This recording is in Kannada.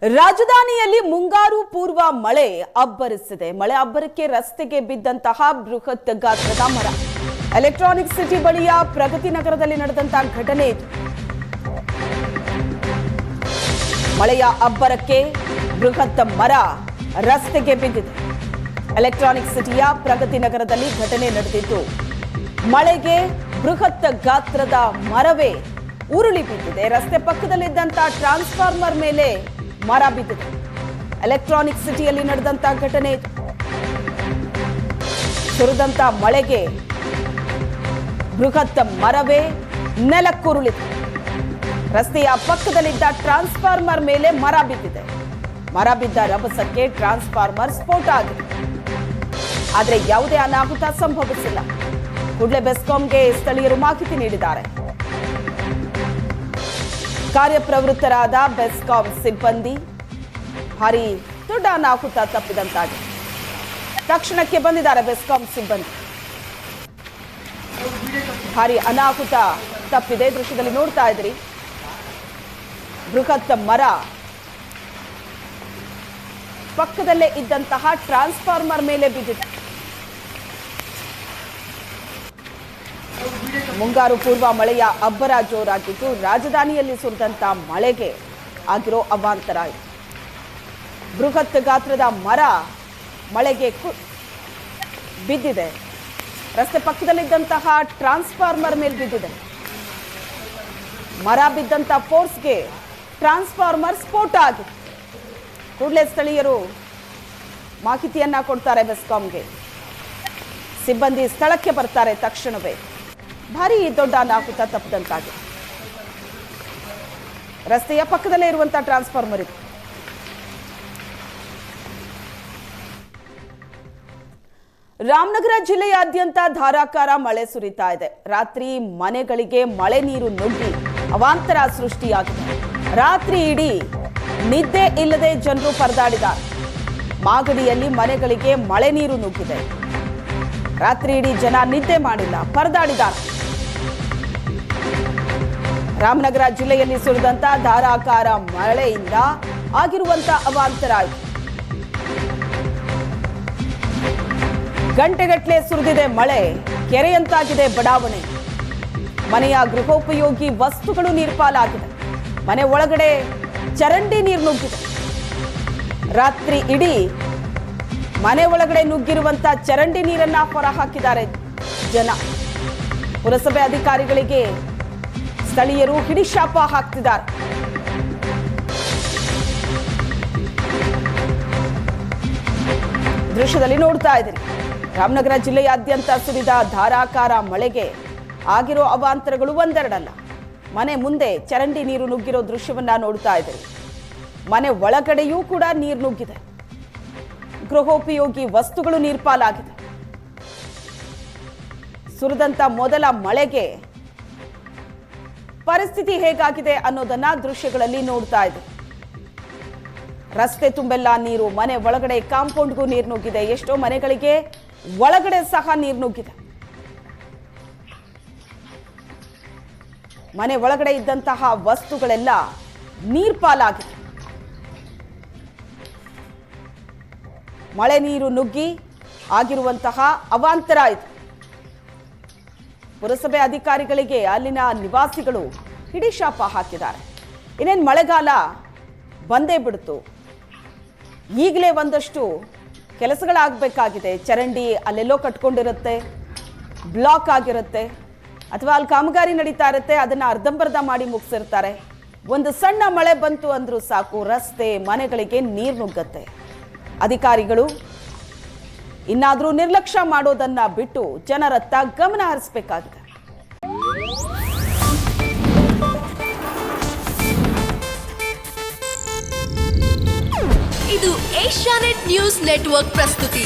ರಾಜಧಾನಿಯಲ್ಲಿ ಮುಂಗಾರು ಪೂರ್ವ ಮಳೆ ಅಬ್ಬರಿಸಿದೆ. ಮಳೆ ಅಬ್ಬರಕ್ಕೆ ರಸ್ತೆಗೆ ಬಿದ್ದಂತಹ ಬೃಹತ್ ಗಾತ್ರದ ಮರ. ಎಲೆಕ್ಟ್ರಾನಿಕ್ ಸಿಟಿ ಬಳಿಯ ಪ್ರಗತಿ ನಗರದಲ್ಲಿ ನಡೆದಂತಹ ಘಟನೆ ಇದು. ಮಳೆಯ ಅಬ್ಬರಕ್ಕೆ ಬೃಹತ್ ಮರ ರಸ್ತೆಗೆ ಬಿದ್ದಿದೆ. ಎಲೆಕ್ಟ್ರಾನಿಕ್ ಸಿಟಿಯ ಪ್ರಗತಿ ನಗರದಲ್ಲಿ ಘಟನೆ ನಡೆದಿದ್ದು, ಮಳೆಗೆ ಬೃಹತ್ ಗಾತ್ರದ ಮರವೇ ಉರುಳಿ ಬಿದ್ದಿದೆ. ರಸ್ತೆ ಪಕ್ಕದಲ್ಲಿದ್ದಂತಹ ಟ್ರಾನ್ಸ್ಫಾರ್ಮರ್ ಮೇಲೆ ಮರ ಬಿದ್ದಿದೆ. ಎಲೆಕ್ಟ್ರಾನಿಕ್ ಸಿಟಿಯಲ್ಲಿ ನಡೆದಂತಹ ಘಟನೆ ಇದು. ಸುರಿದಂತ ಮಳೆಗೆ ಬೃಹತ್ ಮರವೇ ನೆಲಕ್ಕುರುಳಿದೆ. ರಸ್ತೆಯ ಪಕ್ಕದಲ್ಲಿದ್ದ ಟ್ರಾನ್ಸ್ಫಾರ್ಮರ್ ಮೇಲೆ ಮರ ಬಿದ್ದಿದೆ. ಮರ ಬಿದ್ದ ರಭಸಕ್ಕೆ ಟ್ರಾನ್ಸ್ಫಾರ್ಮರ್ ಸ್ಫೋಟ ಆಗಿದೆ. ಆದರೆ ಯಾವುದೇ ಅನಾಹುತ ಸಂಭವಿಸಿಲ್ಲ. ಕೂಡಲೇ ಬೆಸ್ಕಾಂಗೆ ಸ್ಥಳೀಯರು ಮಾಹಿತಿ ನೀಡಿದ್ದಾರೆ. ಕಾರ್ಯಪ್ರವೃತ್ತರಾದ ಬೆಸ್ಕಾಂ ಸಿಬ್ಬಂದಿ ಭಾರಿ ದೊಡ್ಡ ಅನಾಹುತ ತಪ್ಪಿದಂತಾಗಿದೆ. ತಕ್ಷಣಕ್ಕೆ ಬಂದಿದ್ದಾರೆ ಬೆಸ್ಕಾಂ ಸಿಬ್ಬಂದಿ. ಭಾರಿ ಅನಾಹುತ ತಪ್ಪಿದೆ. ದೃಶ್ಯದಲ್ಲಿ ನೋಡ್ತಾ ಇದ್ರಿ, ಬೃಹತ್ ಮರ ಪಕ್ಕದಲ್ಲೇ ಇದ್ದಂತಹ ಟ್ರಾನ್ಸ್ಫಾರ್ಮರ್ ಮೇಲೆ ಬಿದ್ದಿದೆ. ಮುಂಗಾರು ಪೂರ್ವ ಮಳೆಯ ಅಬ್ಬರ ಜೋರಾಗಿದ್ದು, ರಾಜಧಾನಿಯಲ್ಲಿ ಸುರಿದಂತ ಮಳೆಗೆ ಆಗಿರೋ ಅವಾಂತರ ಇದೆ. ಬೃಹತ್ ಗಾತ್ರದ ಮರ ಮಳೆಗೆ ಬಿದ್ದಿದೆ. ರಸ್ತೆ ಪಕ್ಕದಲ್ಲಿದ್ದಂತಹ ಟ್ರಾನ್ಸ್ಫಾರ್ಮರ್ ಮೇಲೆ ಬಿದ್ದಿದೆ. ಮರ ಬಿದ್ದಂತ ಫೋರ್ಸ್ಗೆ ಟ್ರಾನ್ಸ್ಫಾರ್ಮರ್ ಸ್ಫೋಟ ಆಗಿದೆ. ಕೂಡಲೇ ಸ್ಥಳೀಯರು ಮಾಹಿತಿಯನ್ನ ಕೊಡ್ತಾರೆ ಬೆಸ್ಕಾಂಗೆ. ಸಿಬ್ಬಂದಿ ಸ್ಥಳಕ್ಕೆ ಬರ್ತಾರೆ. ತಕ್ಷಣವೇ ಭಾರಿ ದೊಡ್ಡ ಅನಾಹುತ ತಪ್ಪಿದಂತಾಗಿದೆ. ರಸ್ತೆಯ ಪಕ್ಕದಲ್ಲೇ ಇರುವಂತಹ ಟ್ರಾನ್ಸ್ಫಾರ್ಮರ್ ಇದು. ರಾಮನಗರ ಜಿಲ್ಲೆಯಾದ್ಯಂತ ಧಾರಾಕಾರ ಮಳೆ ಸುರಿತಾ ಇದೆ. ರಾತ್ರಿ ಮನೆಗಳಿಗೆ ಮಳೆ ನೀರು ನುಗ್ಗಿ ಅವಾಂತರ ಸೃಷ್ಟಿಯಾಗಿದೆ. ರಾತ್ರಿ ಇಡೀ ನಿದ್ದೆ ಇಲ್ಲದೆ ಜನರು ಪರದಾಡಿದ್ದಾರೆ. ಮಾಗಡಿಯಲ್ಲಿ ಮನೆಗಳಿಗೆ ಮಳೆ ನೀರು ನುಗ್ಗಿದೆ. ರಾತ್ರಿ ಇಡೀ ಜನ ನಿದ್ದೆ ಮಾಡಿಲ್ಲ, ಪರದಾಡಿದ್ದಾರೆ. ರಾಮನಗರ ಜಿಲ್ಲೆಯಲ್ಲಿ ಸುರಿದಂತ ಧಾರಾಕಾರ ಮಳೆಯಿಂದ ಆಗಿರುವಂತ ಅವಾಂತರ ಇದು. ಗಂಟೆಗಟ್ಟಲೆ ಸುರಿದಿದೆ ಮಳೆ. ಕೆರೆಯಂತಾಗಿದೆ ಬಡಾವಣೆ. ಮನೆಯ ಗೃಹೋಪಯೋಗಿ ವಸ್ತುಗಳು ನೀರ್ಪಾಲಾಗಿದೆ. ಮನೆ ಒಳಗಡೆ ಚರಂಡಿ ನೀರು ನುಗ್ಗಿದೆ. ರಾತ್ರಿ ಇಡೀ ಮನೆ ಒಳಗಡೆ ನುಗ್ಗಿರುವಂತ ಚರಂಡಿ ನೀರನ್ನ ಹೊರಹಾಕಿದ್ದಾರೆ ಜನ. ಪುರಸಭೆ ಅಧಿಕಾರಿಗಳಿಗೆ ಸ್ಥಳೀಯರು ಹಿಡಿಶಾಪ ಹಾಕ್ತಿದ್ದಾರೆ. ದೃಶ್ಯದಲ್ಲಿ ನೋಡ್ತಾ ಇದ್ದೀರಿ, ರಾಮನಗರ ಜಿಲ್ಲೆಯಾದ್ಯಂತ ಸುರಿದ ಧಾರಾಕಾರ ಮಳೆಗೆ ಆಗಿರೋ ಅವಾಂತರಗಳು ಒಂದೆರಡಲ್ಲ. ಮನೆ ಮುಂದೆ ಚರಂಡಿ ನೀರು ನುಗ್ಗಿರೋ ದೃಶ್ಯವನ್ನ ನೋಡ್ತಾ ಇದ್ದೀರಿ. ಮನೆ ಒಳಗಡೆಯೂ ಕೂಡ ನೀರು ನುಗ್ಗಿದೆ. ಗೃಹೋಪಯೋಗಿ ವಸ್ತುಗಳು ನೀರ್ಪಾಲಾಗಿದೆ. ಸುರಿದಂತ ಮೊದಲ ಮಳೆಗೆ ಪರಿಸ್ಥಿತಿ ಹೇಗಾಗಿದೆ ಅನ್ನೋದನ್ನ ದೃಶ್ಯಗಳಲ್ಲಿ ನೋಡ್ತಾ ಇದೆ. ರಸ್ತೆ ತುಂಬೆಲ್ಲ ನೀರು. ಮನೆ ಒಳಗಡೆ ಕಾಂಪೌಂಡ್ಗೂ ನೀರು ನುಗ್ಗಿದೆ. ಎಷ್ಟೋ ಮನೆಗಳಿಗೆ ಒಳಗಡೆ ಸಹ ನೀರು ನುಗ್ಗಿದೆ. ಮನೆ ಒಳಗಡೆ ಇದ್ದಂತಹ ವಸ್ತುಗಳೆಲ್ಲ ನೀರ್ಪಾಲಾಗಿದೆ. ಮಳೆ ನೀರು ನುಗ್ಗಿ ಆಗಿರುವಂತಹ ಅವಾಂತರ ಇದು. ಪುರಸಭೆ ಅಧಿಕಾರಿಗಳಿಗೆ ಅಲ್ಲಿನ ನಿವಾಸಿಗಳು ಹಿಡಿಶಾಪ ಹಾಕಿದ್ದಾರೆ. ಇನ್ನೇನು ಮಳೆಗಾಲ ಬಂದೇ ಬಿಡ್ತು. ಈಗಲೇ ಒಂದಷ್ಟು ಕೆಲಸಗಳಾಗಬೇಕಾಗಿದೆ. ಚರಂಡಿ ಅಲ್ಲೆಲ್ಲೋ ಕಟ್ಕೊಂಡಿರುತ್ತೆ, ಬ್ಲಾಕ್ ಆಗಿರುತ್ತೆ, ಅಥವಾ ಅಲ್ಲಿ ಕಾಮಗಾರಿ ನಡೀತಾ ಇರುತ್ತೆ. ಅದನ್ನು ಅರ್ಧಂಬರ್ಧ ಮಾಡಿ ಮುಗಿಸಿರ್ತಾರೆ. ಒಂದು ಸಣ್ಣ ಮಳೆ ಬಂತು ಅಂದ್ರೂ ಸಾಕು, ರಸ್ತೆ ಮನೆಗಳಿಗೆ ನೀರು ನುಗ್ಗತ್ತೆ. ಅಧಿಕಾರಿಗಳು ಇನ್ನಾದರೂ ನಿರ್ಲಕ್ಷ್ಯ ಮಾಡೋದನ್ನ ಬಿಟ್ಟು ಜನರತ್ತ ಗಮನ ಹರಿಸಬೇಕಾಗಿದೆ. ಇದು ಏಷ್ಯಾನೆಟ್ ನ್ಯೂಸ್ ನೆಟ್ವರ್ಕ್ ಪ್ರಸ್ತುತಿ.